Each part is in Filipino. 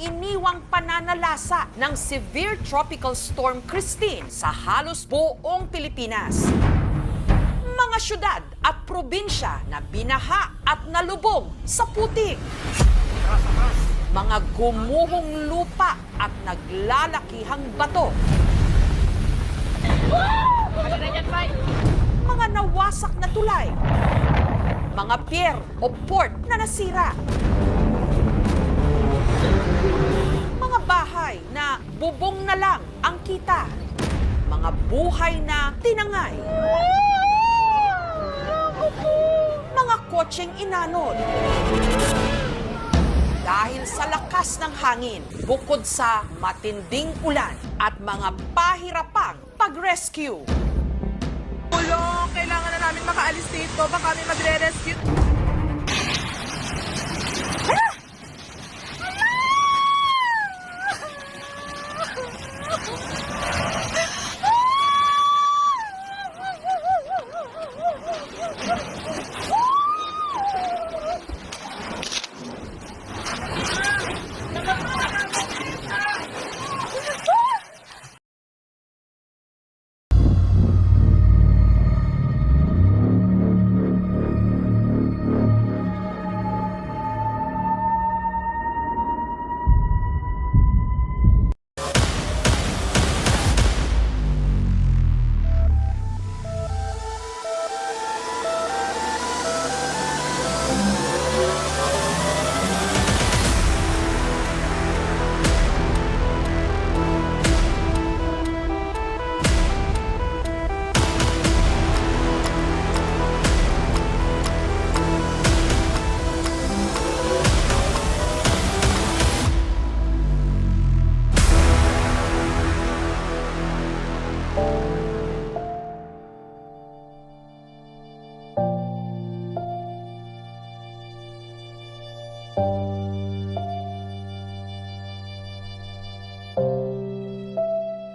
iniwang pananalasa ng severe tropical storm Christine sa halos buong Pilipinas. Mga syudad at probinsya na binaha at nalubog sa putik. Mga gumuhong lupa at naglalakihang bato. Mga nawasak na tulay. Mga pier o port na nasira. Mga bahay na bubong na lang ang kita. Mga buhay na tinangay. Mga kotseng inanod. Dahil sa lakas ng hangin, bukod sa matinding ulan at mga pahirapang pag-rescue. Tulong! Kailangan na namin makaalis dito. Baka kami magre-rescue.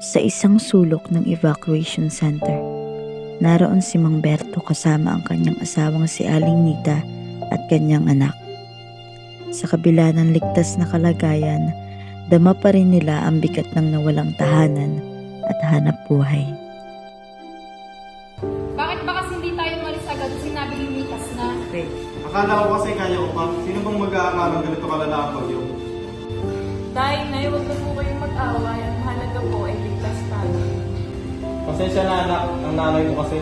Sa isang sulok ng evacuation center, naroon si Mang Berto kasama ang kanyang asawang si Aling Nita at kanyang anak. Sa kabila ng ligtas na kalagayan, dama pa rin nila ang bigat ng nawalang tahanan at hanap buhay. Bakit ba kasi hindi tayo umalis agad sinabi lumitas na? Akala ko kasi kaya ko pa. Sino bang mag-aakalang ganito kalala ang bagyo? Tay, Nay, huwag na po kayong mag-away. Ang mahalaga po ay ligtas tayo. Pasensya na anak, ang nanay mo kasi.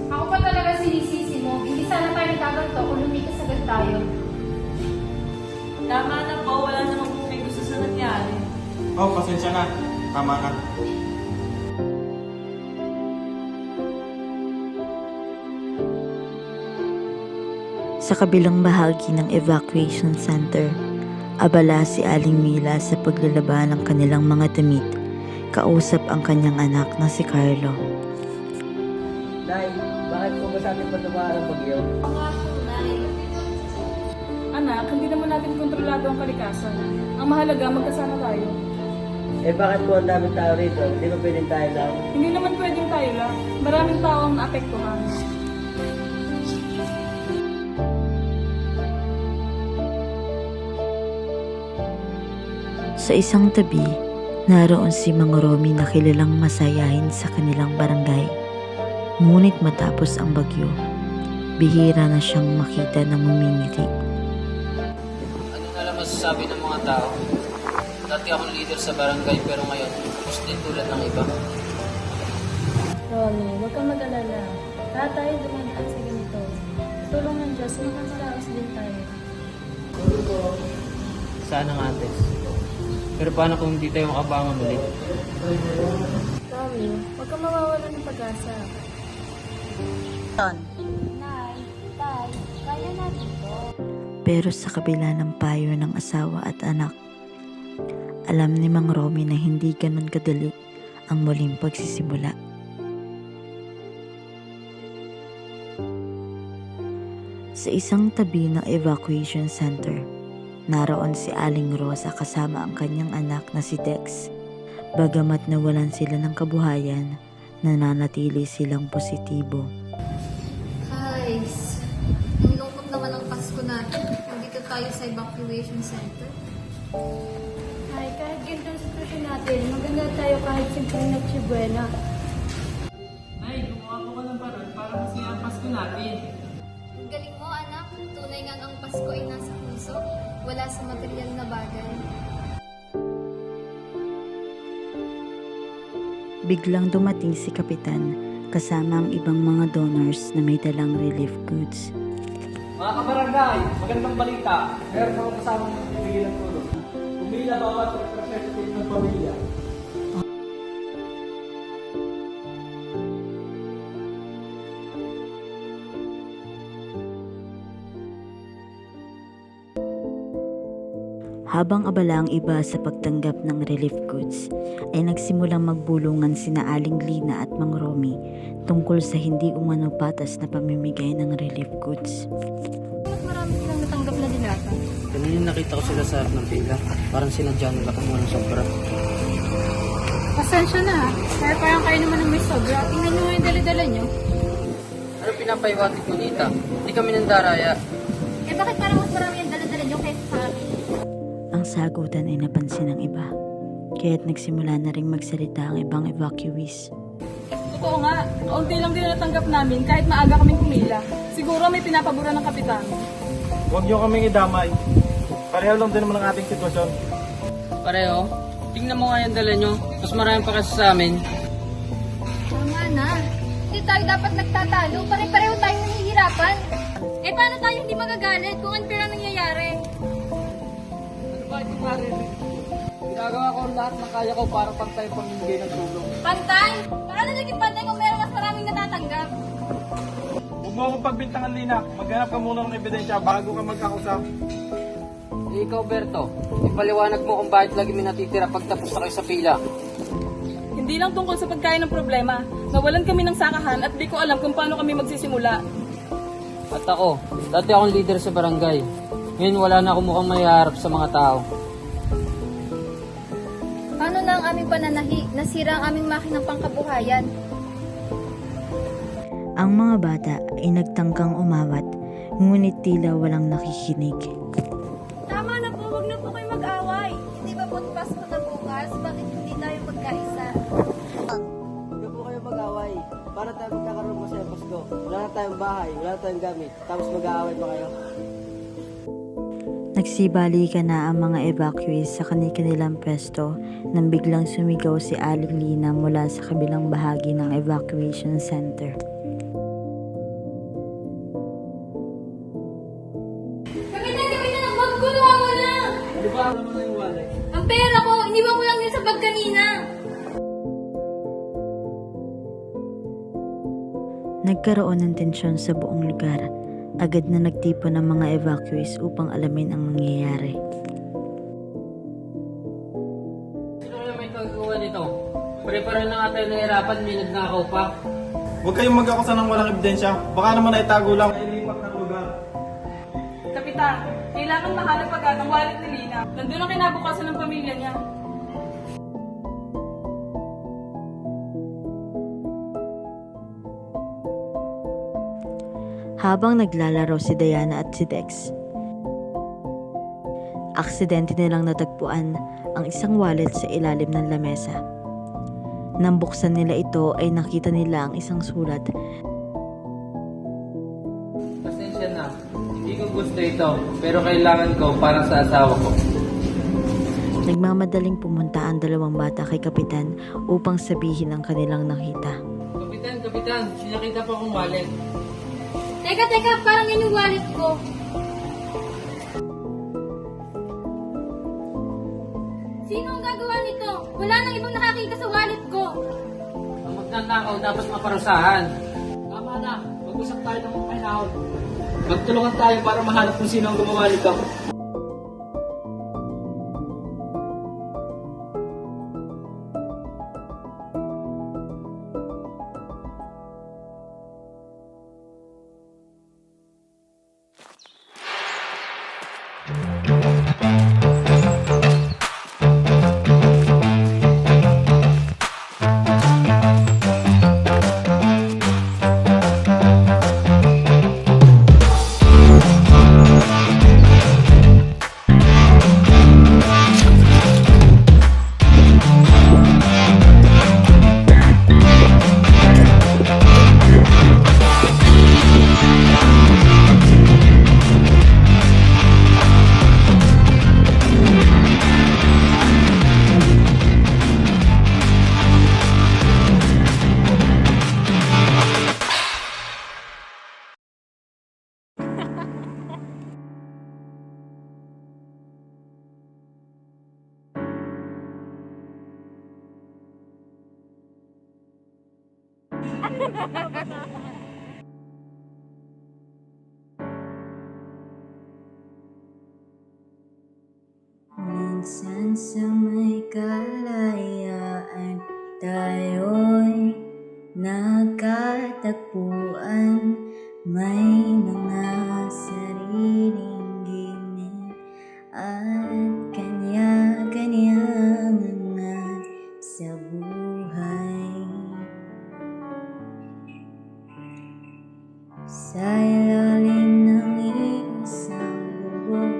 Ako pa talaga sinisisi mo. Hindi sana tayo nagkaganto kung lumitas agad tayo. Tama na po, wala namang po may gusto sa nangyari. Oh, pasensya na. Tama na. Sa kabilang bahagi ng evacuation center, abala si Aling Mila sa paglalaban ng kanilang mga damit, kausap ang kanyang anak na si Carlo. Nay, bakit po ba sa ating patumaan ang bagyo? Anak, hindi naman natin kontrolado ang kalikasan. Ang mahalaga, magkasama tayo. Eh bakit po ang daming tao rito? Hindi ba pwedeng tayo lang? Hindi naman pwedeng tayo lang. Maraming tao ang naapektuhan. Sa isang tabi, naroon si Mang Romy na kilalang masayahin sa kanilang barangay. Ngunit matapos ang bagyo, bihira na siyang makita ng ngumingiti. Ano na lang masasabi ng mga tao? Dati akong leader sa barangay pero ngayon, tapos din tulad ng iba. Romy, huwag kang mag-alala. Lahat tayo dumadaan sa ganito. Tulong ng Diyos, makakaraos din tayo. Sana nga, Tess. Pero paano kung hindi tayo makabangon ulit? Romy, huwag kang mawawalan ng pag-asa. Nay, Tay, kaya natin to. Pero sa kabila ng payo ng asawa at anak, alam ni Mang Romy na hindi ganun kadali ang muling pagsisimula. Sa isang tabi ng evacuation center, naroon si Aling Rosa kasama ang kanyang anak na si Dex. Bagamat nawalan sila ng kabuhayan, nananatili silang positibo. Guys, nilungkot naman ang Pasko natin. Nandito tayo sa evacuation center. Ay, kahit ganito ang sitwasyon natin, maganda tayo kahit simpleng Noche Buena. Nay, gumawa po ka ng paraan para masaya ang Pasko natin. Ang galing mo, anak. Tunay ngang ang Pasko ay nasa puso, wala sa material na bagay. Biglang dumating si Kapitan kasama ang ibang mga donors na may dalang relief goods. Mga kabarangay, magandang balita. Meron akong kasamang magbibigay ng tulong. Pumila bawat representative ng pamilya. Habang abala ang iba sa pagtanggap ng relief goods, ay nagsimulang magbulungan sina Aling Lina at Mang Romy tungkol sa hindi umano patas na pamimigay ng relief goods. Mas marami silang natanggap na dilata. Ganun yung nakita ko sila sa harap ng pila. Parang sinadya nila kung walang sobra. Pasensya na ha. Kaya parang kayo naman ang may sobra. Tingnan nyo nga yung dala-dala nyo. Ano pinapahiwatig mo, Nita? Hindi kami nandaraya. Eh bakit parang mas marami yung dala-dala nyo kaysa sa amin? Ang sagutan ay napansin ng iba, kaya't nagsimula na ring magsalita ang ibang evacuees. Totoo nga, kaunti lang din natanggap namin kahit maaga kaming kumila. Siguro may pinapabura ng kapitan. Huwag niyo kaming idamay. Pareho lang din naman ang ating sitwasyon. Pareho? Tingnan mo nga yung dala nyo. Mas marami pa kasi sa amin. Tama na. Hindi tayo dapat nagtatalo. Pare-pareho tayong nahihirapan. Eh paano tayo hindi magagalit kung unfair ang nangyayari? Ano ba ito marinig? Ginagawa ko ang lahat ng kaya ko para pantay pamimigay ng tulong. Pantay? Paano naging pantay kung meron mas maraming natatanggap? Huwag mo akong pagbintangan, Lina. Maghanap ka muna ng ebidensya bago ka magkakusap. Eh, ikaw, Berto. Ipaliwanag mo kung bakit lagi may natitira pagtapos na kayo sa pila. Hindi lang tungkol sa pagkain ng problema. Nawalan kami ng sakahan at di ko alam kung paano kami magsisimula. At ako, dati akong leader sa barangay. Ngayon wala na akong mukhang mahiharap sa mga tao. Paano na ang aming pananahi? Nasira ang aming makinang pangkabuhayan. Ang mga bata ay nagtangkang umawat, ngunit tila walang nakikinig. Tama na po, wag na po kayo mag-away. Hindi ba po Pasko na bukas? Bakit hindi tayo magkaisa? Huwag po kayo mag-away. Para tayo magkakaroon masaya Pasko. Wala na tayong bahay, wala na tayong gamit. Tapos mag-aaway pa kayo. Nagsibali ka na ang mga evacuees sa kanilang pwesto nang biglang sumigaw si Aling Lina mula sa kabilang bahagi ng evacuation center. Kapitan ng bag ko, nawawala! Di ba naman na yung wallet? Ang pera ko, iniwan ko lang yun sa bag kanina. Nagkaroon ng tensyon sa buong lugar. Agad na nagtipon ng mga evacuees upang alamin ang nangyayari. Sino kaya may kagawa nito? Pare-pareho na nga tayo nahirapan, may nagnakaw pa. Huwag kayong mag-akusa ng walang ebidensya. Baka naman ay tago lang. Ilipat ng lugar. Kapitan, kailangan mahanap agad ang wallet ni Lina. Nandun ang kinabukasan ng pamilya niya. Habang naglalaro si Diana at si Dex, aksidente nilang natagpuan ang isang wallet sa ilalim ng lamesa. Nang buksan nila ito ay nakita nila ang isang sulat. Pasensya na, hindi ko gusto ito, pero kailangan ko para sa asawa ko. Nagmamadaling pumunta ang dalawang bata kay Kapitan upang sabihin ang kanilang nakita. Kapitan, sinakita pa akong wallet. Teka, parang yan yung wallet ko. Sino ang gagawa nito? Wala nang ibang nakakita sa wallet ko. Ang magnanakaw dapat maparusahan. Tama na, mag-usap tayo ng mga panahon. Magtulungan tayo para mahanap kung sino ang gumawa nito. Minsan sa may kalayaan tayo'y nagkatagpuan. May mga sariling gimmick at kanya-kanyang angat sa buhay. Sa ilalim ng isang bubong,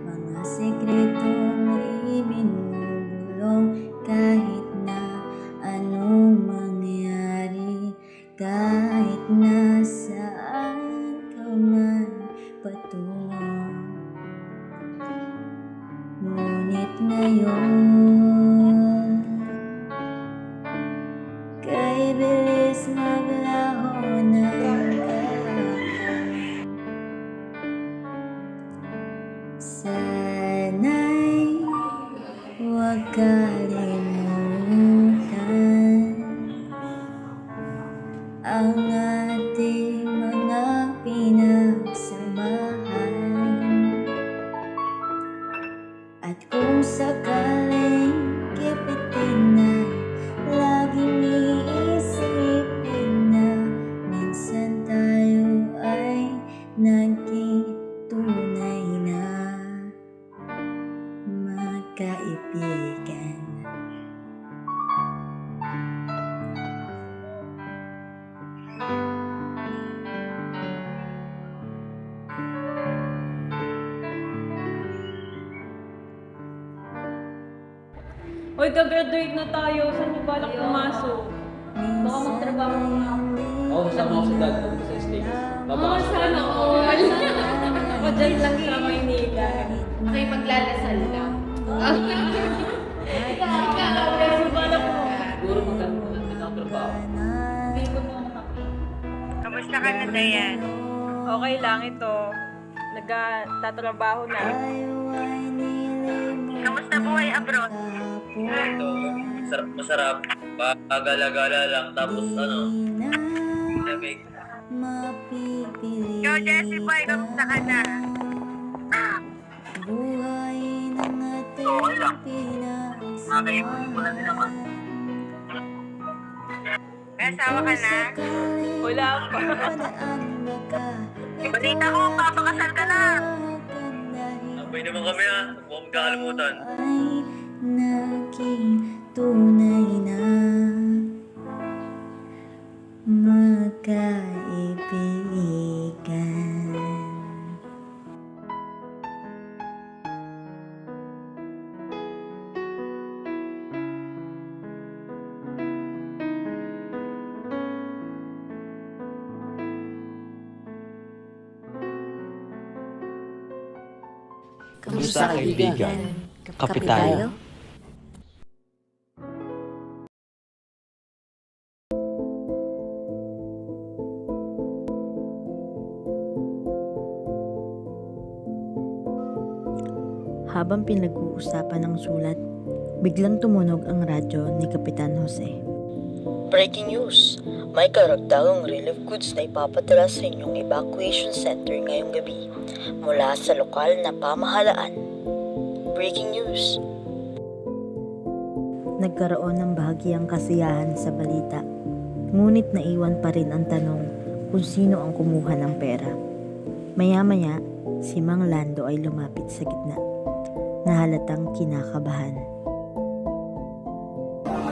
mga sekretong ibinubulong. Kahit na anong mangyari, kahit na saan ka man patungo. Ngunit ngayon, kay bilis maglaho ng sana'y huwag kalimutan ang ating mga pinagsamahan. At kung sakaling kipitin na, laging iisipin na minsan tayo ay naging tunay na magkaibigan. Hoy, gagraduate na tayo. Saan niyo balak pumasok? Baka magtrabaho na ako. Oo, kasama ko si Dad sa States. Babakasyon. Sana all. Ako dyan lang sa Maynila. Okay, maglalasal lang. Pero balak mo. Siguro magkakaroon din ang trabaho. Hindi ko na nakakita. Kamusta ka na, Dayan? Okay lang ito. Nagtatrabaho na. Kamusta buhay abroad? Ito, masarap. Pagala-gala lang. Tapos lamig. Ikaw, Jessie Boy, kamusta ka na? Buhay ng ating Makaipon ko na din naman. May asawa ka na? Wala pa. Balita ko, papakasal ka na. Sabay naman kami ha. Huwag mong kakalimutan. ay naging tunay na magkaibigan. Kamusta kaibigan? Kape tayo? Habang pinag-uusapan ng sulat, biglang tumunog ang radyo ni Kapitan Jose. Breaking news! May karagdagang relief goods na ipapadala sa inyong evacuation center ngayong gabi mula sa lokal na pamahalaan. Breaking news! Nagkaroon ng bahagyang kasiyahan sa balita, ngunit naiwan pa rin ang tanong kung sino ang kumuha ng pera. Maya-maya, si Mang Lando ay lumapit sa gitna, na halatang kinakabahan.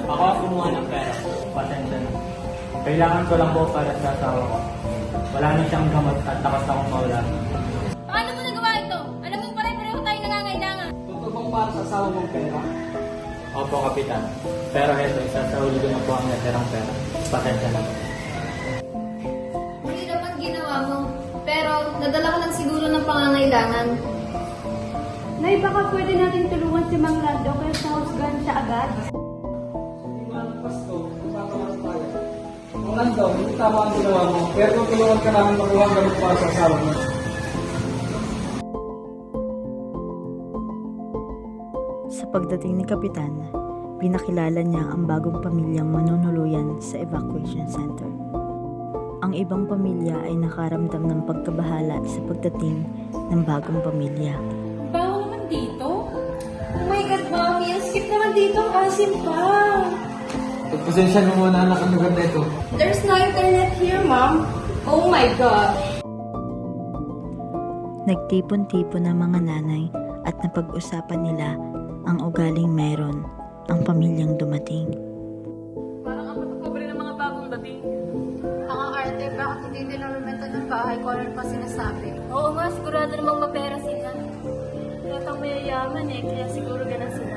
Ako ang kumuha ng pera. Pasensya na. Kailangan ko lang po para sa asawa ko. Wala na siyang gamot at lakas akong maulan. Paano mo nagawa ito? Alam mo pare-pareho tayo nangangailangan. Totoo bang para sa asawa mong pera? Opo, Kapitan. Pero heto, isasahuli ko na po ang natirang pera. Pasensya na. Hindi naman ginawa mo. Pero nadala ko lang siguro ng pangangailangan. Nay, baka pwede natin tulungan si Mang Lando kaya sa husgahan siya agad. Pasko, papalas tayo. Kung nandun, hindi tama ang ginawa mo. Pero kung tulungan ka namin makuha ang gamot para sa asawa mo. Sa pagdating ni Kapitan, pinakilala niya ang bagong pamilyang manunuluyan sa evacuation center. ang ibang pamilya ay nakaramdam ng pagkabahala sa pagdating ng bagong pamilya. Bago naman dito? Oh my God, Mami! Ang skip naman dito! Ang asim pa! Pagpasensya mo muna anak ang lugar na ito. There's no internet here, Mom! Oh my God! Nagtipon-tipon ng mga nanay at napag-usapan nila ang ugaling meron ang pamilyang dumating. Parang ang patupobre ng mga bagong dating. Ang arte, bakit hindi nila rumenta ng bahay kung ano pa sinasabi? Oo nga, sigurado namang mapera sila. Natang mayayaman kaya siguro ganun sila.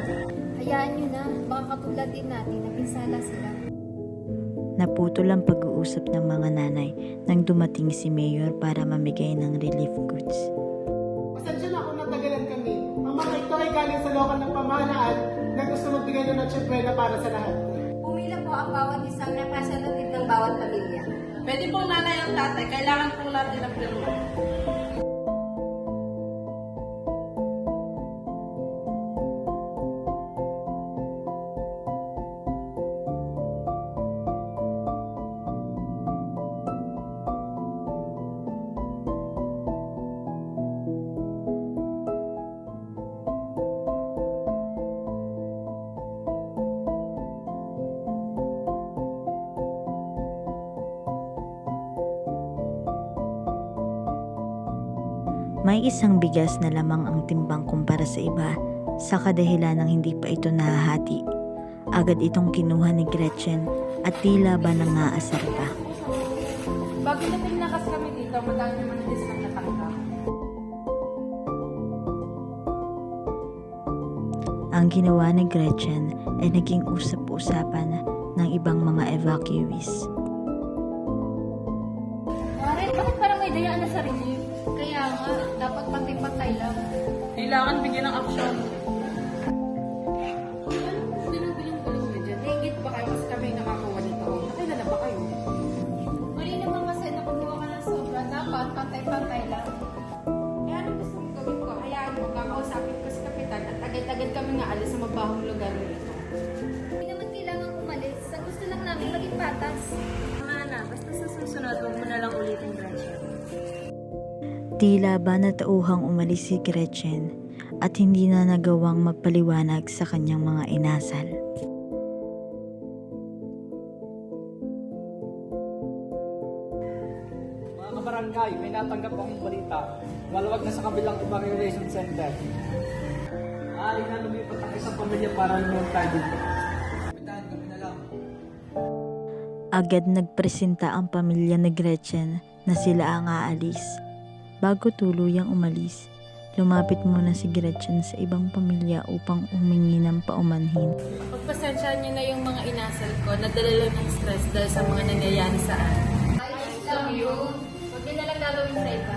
Hayaan nyo na, baka katulad din natin na pinsala sila. Naputol ang pag-uusap ng mga nanay nang dumating si Mayor para mamigay ng relief goods. Pasensya na kung natagalan kami. Ang mga ito ay galing sa lokal ng pamahalaan na gusto magbigay ng notsepwela para sa lahat. Pumila po ang bawat isang representative ng bawat pamilya. Pwede pong nanay ang tatay, kailangan pong natin ang pirma. May isang bigas na lamang ang timbang kumpara sa iba sa kadahilan ng hindi pa ito nahahati. Agad itong kinuha ni Gretchen at tila ba nangaasar pa. Bago dating nakas kami dito, madami naman na discount na tanggap. Ang ginawa ni Gretchen ay naging usap-usapan ng ibang mga evacuees. Mare, bakit parang may dayaan na sa relief? Kaya nga, dapat pati-patay lang. Kailangan bigyan ng aksyon. Bilang-bilang mo dyan. Higit ba kayo kasi kami nakakuha nito? Nakila na ba kayo? Mali naman kasi na kumuha ka ng sobra. Dapat pantay-pantay lang. Kaya ano gusto mong gawin ko? Hayaan mo, kakausapin ko si Kapitan at agad-agad kami nga alis sa mabahong lugar nito. Hindi naman kailangan umalis. Sa gusto lang namin maging patas. Tama na, basta sa susunod, huwag mo na lang ulitin, Gretchen. Tila ba natauhang umalis si Gretchen at hindi na nagawang magpaliwanag sa kanyang mga inasal. Mga kabarangay, may natanggap akong balita. Malawag na sa kabilang evacuation center. Ay, na lumipat ang isang pamilya para lumawag tayo dito. Kapitan, kami na lang. Agad nagpresenta ang pamilya ni Gretchen na sila ang aalis. Bago tuluyang umalis, lumapit muna si Gretchen sa ibang pamilya upang humingi ng paumanhin. Pagpasensyahan niyo na yung mga inasal ko, nadala lang ng stress dahil sa mga nangyayari sa akin. Ayos lang yun. Huwag din na lang gagawin sa iba.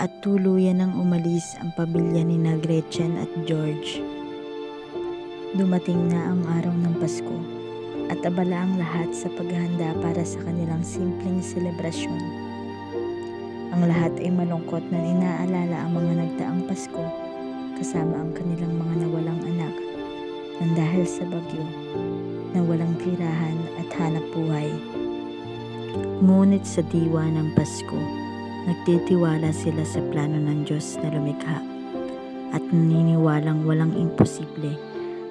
At tuluyan nang umalis ang pamilya ni na Gretchen at George. Dumating na ang araw ng Pasko at abala ang lahat sa paghahanda para sa kanilang simpleng selebrasyon. Ang lahat ay malungkot na inaalala ang mga nagdaang Pasko kasama ang kanilang mga nawalang anak nang dahil sa bagyo na walang tirahan at hanap buhay. Ngunit sa diwa ng Pasko, nagtitiwala sila sa plano ng Diyos na lumikha at naniniwalang walang imposible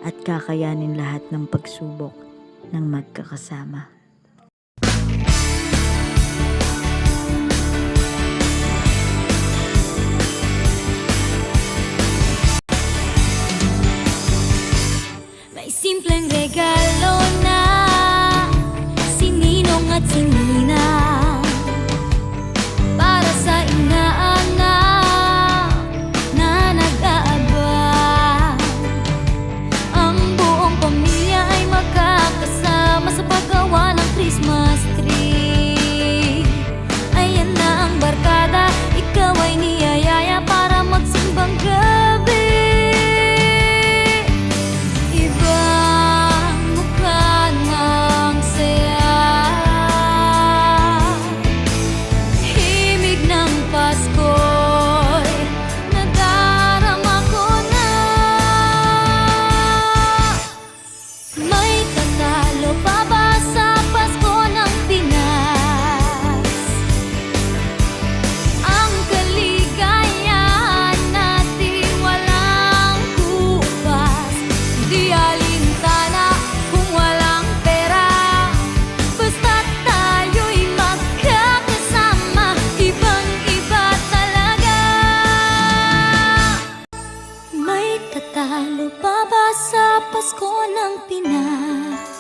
at kakayanin lahat ng pagsubok ng magkakasama. May simpleng regalo na si Ninong at si Ninang para sa inaanak na nag-aabang. Ang buong pamilya ay magkakasama sa paggawa ng Christmas tree. Ayan na ang barkada, ikaw ay niyayaya para magsimbang gabi. Ibang mukha ng saya Pasko ng Pinas.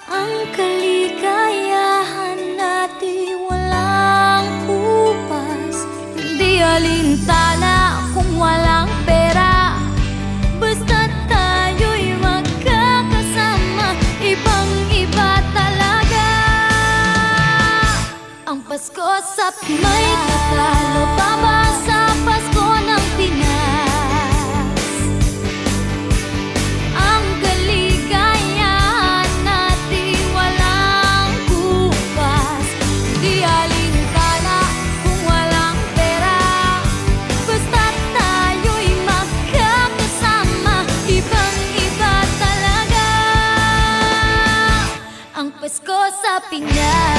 Ang kaligayahan natin walang upas. Hindi alintana kung walang pera, basta tayo'y magkakasama. Ibang-iba talaga ang Pasko sa Pinas. May katalo pa ba sa Pasko ng Pinas? Ang kaligayahan natin walang kupas. Di alintana kung walang pera, basta tayo'y magkakasama. Ibang-iba talaga ang Pasko sa Pinas.